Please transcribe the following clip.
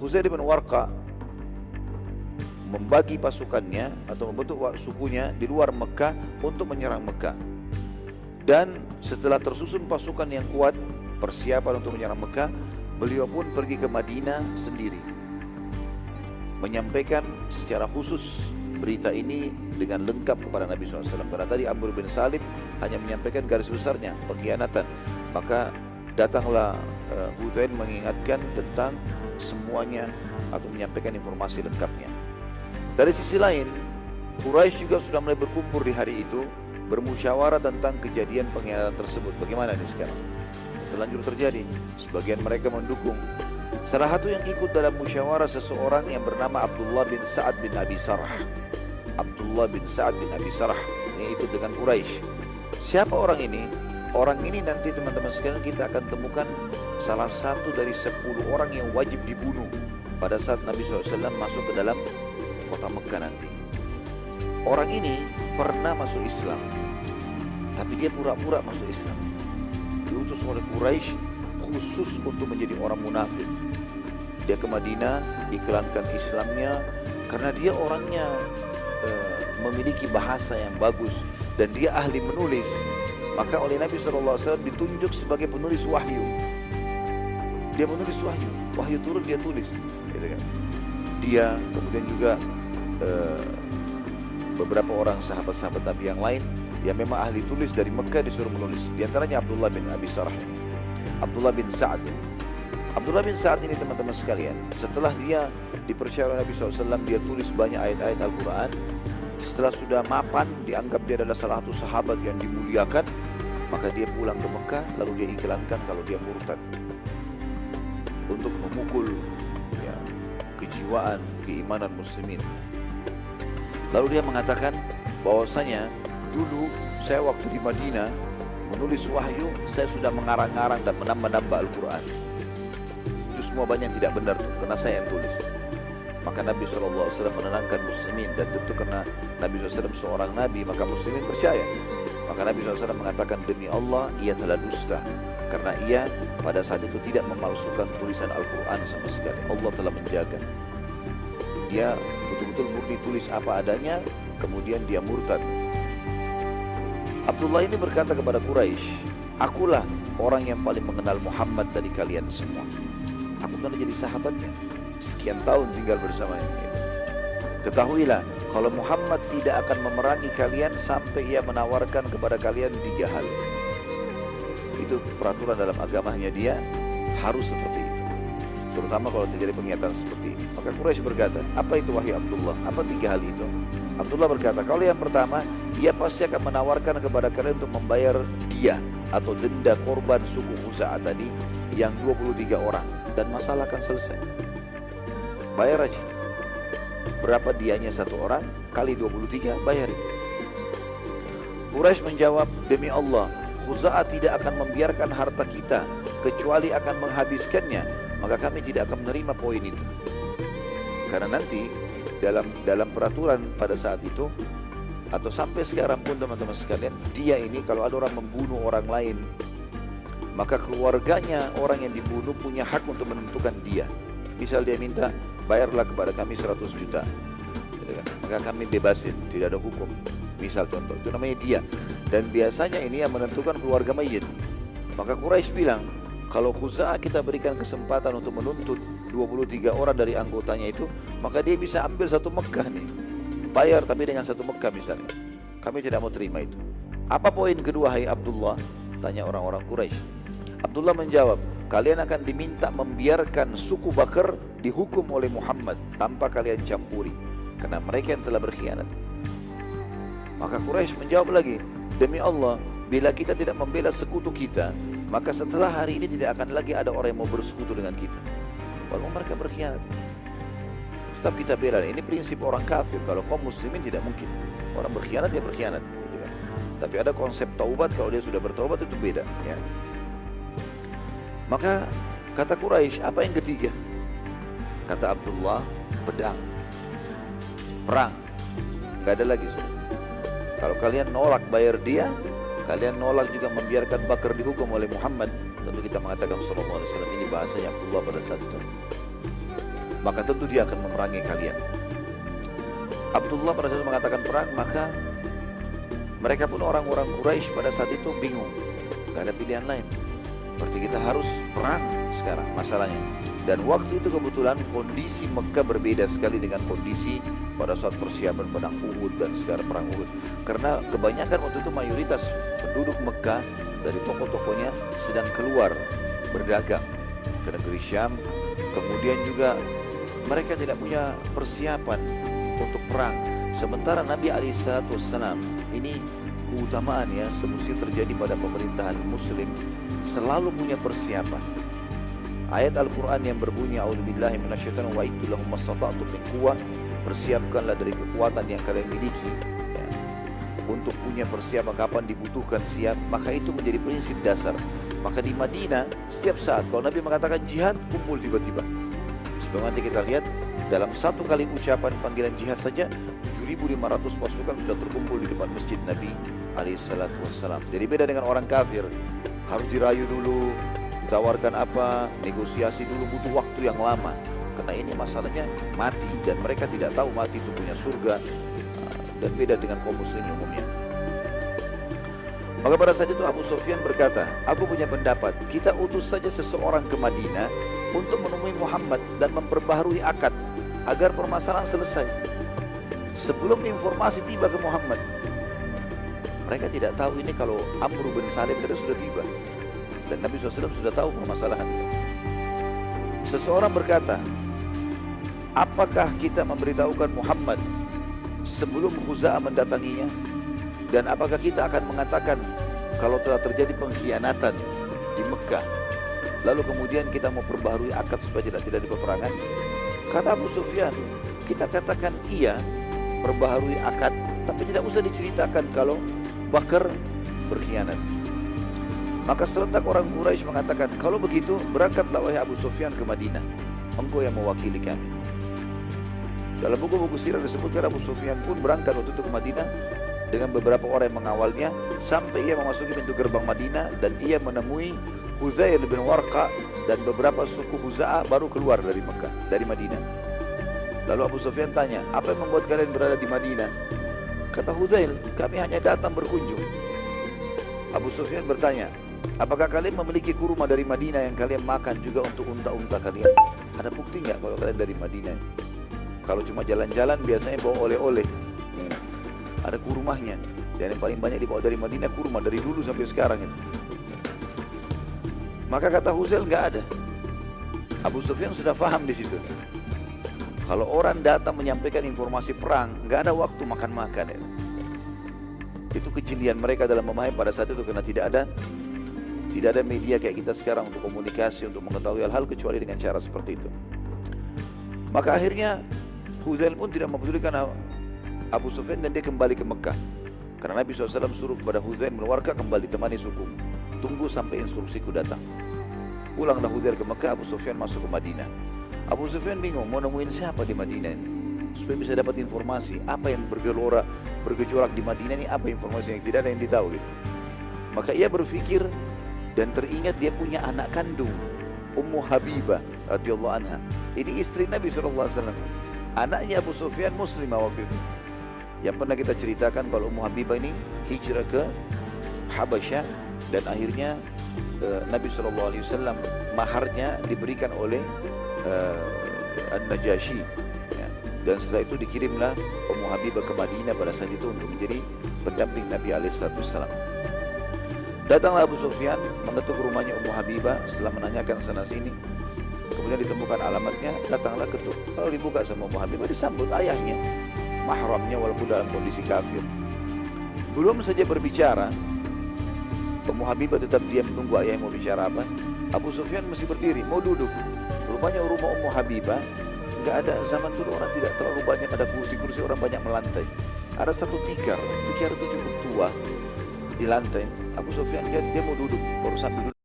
Khuzail bin Warqa membagi pasukannya atau membentuk sukunya di luar Mekah untuk menyerang Mekah. Dan setelah tersusun pasukan yang kuat, persiapan untuk menyerang Mekah, beliau pun pergi ke Madinah sendiri, menyampaikan secara khusus berita ini dengan lengkap kepada Nabi SAW. Karena tadi Amr bin Salim hanya menyampaikan garis besarnya, pengkhianatan. Maka datanglah Hudzail mengingatkan tentang semuanya atau menyampaikan informasi lengkapnya. Dari sisi lain, Quraisy juga sudah mulai berkumpul di hari itu, bermusyawarah tentang kejadian pengkhianatan tersebut. Bagaimana nih sekarang? Terlanjur terjadi, sebagian mereka mendukung. Salah satu yang ikut dalam musyawarah seseorang yang bernama Abdullah bin Sa'ad bin Abi Sarh. Abdullah bin Sa'ad bin Abi Sarh, ini ikut dengan Quraisy. Siapa orang ini? Orang ini nanti teman-teman sekalian kita akan temukan salah satu dari 10 orang yang wajib dibunuh pada saat Nabi SAW masuk ke dalam kota Mekah nanti. Orang ini pernah masuk Islam, tapi dia pura-pura masuk Islam. Diutus oleh Quraisy khusus untuk menjadi orang munafik. Dia ke Madinah, iklankan Islamnya karena dia orangnya memiliki bahasa yang bagus dan dia ahli menulis. Maka oleh Nabi SAW ditunjuk sebagai penulis wahyu. Dia menulis wahyu, wahyu turun dia tulis, gitu kan. Dia kemudian juga beberapa orang sahabat-sahabat Nabi yang lain yang memang ahli tulis dari Mekah disuruh menulis. Di antaranya Abdullah bin Abi Sarh, Abdullah bin Sa'ad. Abdullah bin Sa'ad ini teman-teman sekalian, setelah dia dipercaya oleh Nabi SAW, dia tulis banyak ayat-ayat Al-Quran. Setelah sudah mapan, dianggap dia adalah salah satu sahabat yang dimuliakan, maka dia pulang ke Mekah, lalu dia iklankan kalau dia murtad untuk memukul ya, kejiwaan, keimanan muslimin. Lalu dia mengatakan bahwasanya dulu saya waktu di Madinah menulis wahyu, saya sudah mengarang-arang dan menambah-nambah Al-Quran. Itu semua banyak tidak benar karena saya yang tulis. Maka Nabi SAW menenangkan muslimin, dan tentu karena Nabi SAW seorang Nabi, maka muslimin percaya. Maka Nabi SAW mengatakan, demi Allah ia telah dusta, karena ia pada saat itu tidak memalsukan tulisan Al-Quran sama sekali. Allah telah menjaga. Dia betul-betul murni tulis apa adanya, kemudian dia murtad. Abdullah ini berkata kepada Quraisy, akulah orang yang paling mengenal Muhammad dari kalian semua. Aku kan jadi sahabatnya, sekian tahun tinggal bersamanya. Ketahuilah, kalau Muhammad tidak akan memerangi kalian sampai ia menawarkan kepada kalian 3 hal. Itu peraturan dalam agamanya dia, harus seperti itu. Terutama kalau terjadi pengkhianatan seperti ini. Maka Quraisy berkata, apa itu wahai Abdullah? Apa 3 hal itu? Abdullah berkata, kalau yang pertama, ia pasti akan menawarkan kepada kalian untuk membayar dia atau denda korban suku Khuza'ah tadi yang 23 orang, dan masalah akan selesai. Bayar aja. Berapa dianya satu orang kali 23, bayarin. Quraisy menjawab, demi Allah, Khuza'ah tidak akan membiarkan harta kita kecuali akan menghabiskannya, maka kami tidak akan menerima poin itu. Karena nanti dalam peraturan pada saat itu atau sampai sekarang pun teman-teman sekalian, dia ini kalau ada orang membunuh orang lain, maka keluarganya orang yang dibunuh punya hak untuk menentukan dia. Misal dia minta, bayarlah kepada kami 100 juta, maka kami bebasin, tidak ada hukum. Misal contoh, itu namanya dia. Dan biasanya ini yang menentukan keluarga mayit. Maka Quraisy bilang, kalau Khuza'ah kita berikan kesempatan untuk menuntut 23 orang dari anggotanya itu, maka dia bisa ambil 1 Mekah nih, bayar tapi dengan 1 Mekah misalnya. Kami tidak mau terima itu. Apa poin kedua hai Abdullah? Tanya orang-orang Quraisy. Abdullah menjawab, kalian akan diminta membiarkan suku Bakar dihukum oleh Muhammad tanpa kalian campuri, karena mereka yang telah berkhianat. Maka Quraisy menjawab lagi, demi Allah, bila kita tidak membela sekutu kita, maka setelah hari ini tidak akan lagi ada orang yang mau bersekutu dengan kita, walaupun mereka berkhianat. Tetap kita bela. Ini prinsip orang kafir. Kalau kaum muslimin tidak mungkin. Orang berkhianat ya berkhianat, gitu kan. Tapi ada konsep taubat, kalau dia sudah bertaubat itu beda, ya. Maka kata Quraisy, apa yang ketiga? Kata Abdullah, pedang, perang. Gak ada lagi. Kalau kalian nolak bayar dia, kalian nolak juga membiarkan Bakar dihukum oleh Muhammad. Tentu kita mengatakan sallallahu alaihi wasallam, ini bahasanya Abdullah pada saat itu. maka tentu dia akan memerangi kalian. Abdullah pada saat mengatakan perang, maka mereka pun orang-orang Quraisy pada saat itu bingung, gak ada pilihan lain. Berarti kita harus perang sekarang masalahnya. Dan waktu itu kebetulan kondisi Mekah berbeda sekali dengan kondisi pada saat persiapan perang Uhud dan sekarang perang Uhud. Karena kebanyakan waktu itu mayoritas penduduk Mekah dari toko-tokonya sedang keluar berdagang ke negeri Syam. Kemudian juga mereka tidak punya persiapan untuk perang. Sementara Nabi SAW ini keutamaan ya, semestinya terjadi pada pemerintahan Muslim, selalu punya persiapan. Ayat Al-Quran yang berbunyi A'udzubillahi minasyaitonir rajim, wa lahum mastata'tum min quwwah, persiapkanlah dari kekuatan yang kalian miliki ya, untuk punya persiapan kapan dibutuhkan siap. Maka itu menjadi prinsip dasar. Maka di Madinah setiap saat kalau Nabi mengatakan jihad, kumpul tiba-tiba. Sebelum nanti kita lihat dalam satu kali ucapan panggilan jihad saja 7.500 pasukan sudah terkumpul di depan masjid Nabi alaihissalam. Jadi beda dengan orang kafir, harus dirayu dulu, ditawarkan apa, negosiasi dulu, butuh waktu yang lama. Karena ini masalahnya mati, dan mereka tidak tahu mati itu punya surga, dan beda dengan kaum muslimin umumnya. Maka pada saat itu Abu Sufyan berkata, aku punya pendapat, kita utus saja seseorang ke Madinah untuk menemui Muhammad dan memperbaharui akad agar permasalahan selesai sebelum informasi tiba ke Muhammad. Mereka tidak tahu ini kalau Amr bin Salim sudah tiba, dan Nabi SAW sudah tahu permasalahan. Seseorang berkata, apakah kita memberitahukan Muhammad sebelum Khuza'ah mendatanginya? Dan apakah kita akan mengatakan kalau telah terjadi pengkhianatan di Mekah, lalu kemudian kita mau perbaharui akad supaya tidak ada peperangan? Kata Abu Sufyan, kita katakan iya, perbaharui akad, tapi tidak usah diceritakan kalau Bakar berkhianat. Maka serentak orang Quraisy mengatakan, kalau begitu berangkatlah wahai Abu Sufyan ke Madinah, engkau yang mewakili kami. Dalam buku-buku sirah disebutkan Abu Sufyan pun berangkat waktu itu ke Madinah dengan beberapa orang yang mengawalnya, sampai ia memasuki pintu gerbang Madinah dan ia menemui Huzail bin Warqa dan beberapa suku Khuza'ah baru keluar dari Mekah, dari Madinah. Lalu Abu Sufyan tanya, apa yang membuat kalian berada di Madinah? Kata Huzail, kami hanya datang berkunjung. Abu Sufyan bertanya, apakah kalian memiliki kurma dari Madinah yang kalian makan juga untuk unta-unta kalian? Ada bukti nggak kalau kalian dari Madinah? Kalau cuma jalan-jalan biasanya bawa oleh-oleh, ada kurmahnya. Dan yang paling banyak dibawa dari Madinah kurma dari dulu sampai sekarang ini. Maka kata Huzail, nggak ada. Abu Sufyan sudah paham di situ. Kalau orang datang menyampaikan informasi perang, nggak ada waktu makan-makan ya. Itu kejelian mereka dalam memahami pada saat itu, karena tidak ada media kayak kita sekarang untuk komunikasi, untuk mengetahui hal-hal kecuali dengan cara seperti itu. Maka akhirnya Huzail pun tidak mempedulikan Abu Sufyan dan dia kembali ke Mekah. Karena Nabi SAW suruh kepada Huzail mengeluarkan kembali, temani suku, tunggu sampai instruksiku datang. Pulanglah Huzail ke Mekah, Abu Sufyan masuk ke Madinah. Abu Sufyan bingung mau nemuin siapa di Madinah ini, supaya bisa dapat informasi apa yang bergejolak di Madinah ini, apa informasi yang tidak ada yang ditahu gitu. Maka ia berpikir dan teringat dia punya anak kandung, Ummu Habibah radhiyallahu anha. Ini istri Nabi SAW. Anaknya Abu Sufyan muslimah waktu itu. Yang pernah kita ceritakan kalau Ummu Habibah ini hijrah ke Habasyah, dan akhirnya Nabi SAW maharnya diberikan oleh An-Najasyi ya. Dan setelah itu dikirimlah Ummu Habibah ke Madinah pada saat itu untuk menjadi pendamping Nabi SAW. Datanglah Abu Sufyan mengetuk rumahnya Ummu Habibah setelah menanyakan sana sini. Kemudian ditemukan alamatnya, datanglah ketuk. Lalu dibuka sama Ummu Habibah, disambut ayahnya, mahramnya walaupun dalam kondisi kafir. Belum saja berbicara, Ummu Habibah tetap diam menunggu ayah mau bicara apa. Abu Sufyan masih berdiri, mau duduk. Rupanya rumah Ummu Habibah nggak ada, zaman dulu orang tidak terlalu banyak ada kursi-kursi, orang banyak melantai. Ada satu tikar itu cukup tua di lantai. Abu Sufyan dia mau duduk, baru sambil duduk